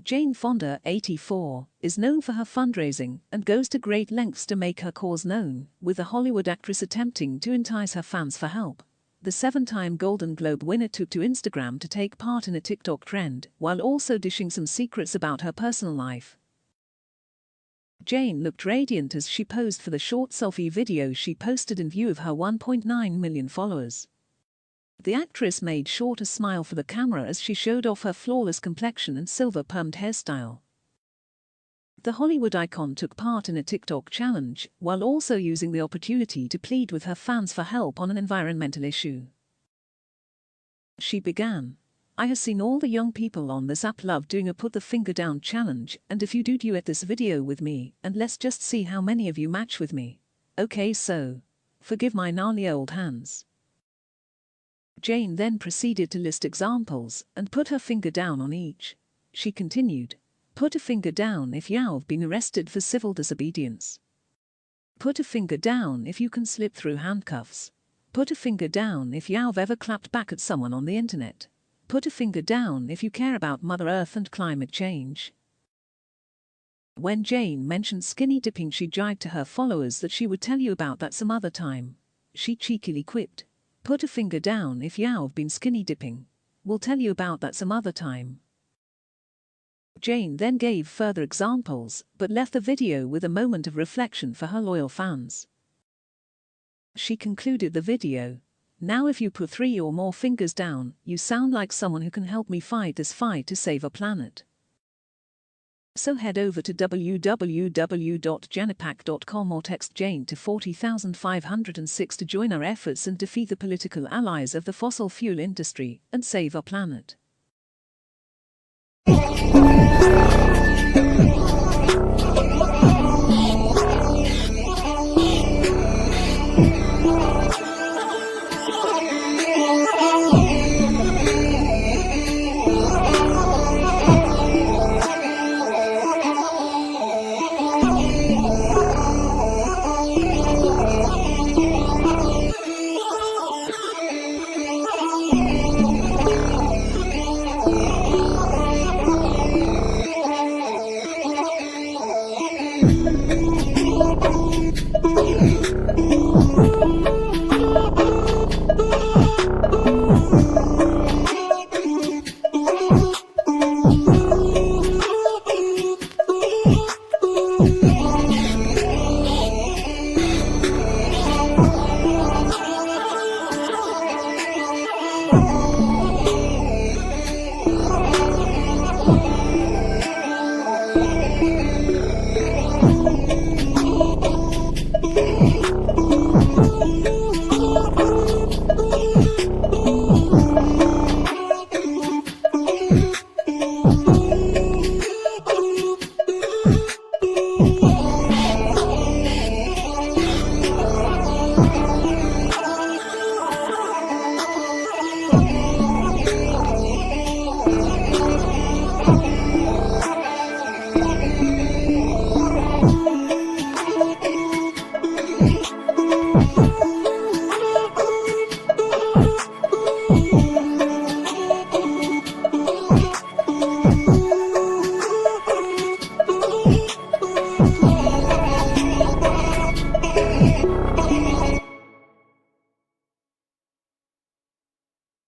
Jane Fonda, 84, is known for her fundraising and goes to great lengths to make her cause known, with the Hollywood actress attempting to entice her fans for help. The 7-time Golden Globe winner took to Instagram to take part in a TikTok trend, while also dishing some secrets about her personal life. Jane looked radiant as she posed for the short selfie video she posted in view of her 1.9 million followers. The actress made sure to smile for the camera as she showed off her flawless complexion and silver-permed hairstyle. The Hollywood icon took part in a TikTok challenge, while also using the opportunity to plead with her fans for help on an environmental issue. She began, "I have seen all the young people on this app love doing a put the finger down challenge, and if you do duet this video with me, and let's just see how many of you match with me. Okay, so forgive my gnarly old hands." Jane then proceeded to list examples and put her finger down on each. She continued, "Put a finger down if you've been arrested for civil disobedience. Put a finger down if you can slip through handcuffs. Put a finger down if you've ever clapped back at someone on the internet. Put a finger down if you care about Mother Earth and climate change." When Jane mentioned skinny dipping, she jibed to her followers that she would tell you about that some other time. She cheekily quipped, "Put a finger down if you've been skinny dipping. We'll tell you about that some other time." Jane then gave further examples, but left the video with a moment of reflection for her loyal fans. She concluded the video, "Now if you put 3 or more fingers down, you sound like someone who can help me fight this fight to save our planet." So head over to www.janipack.com or text Jane to 40,506 to join our efforts and defeat the political allies of the fossil fuel industry and save our planet.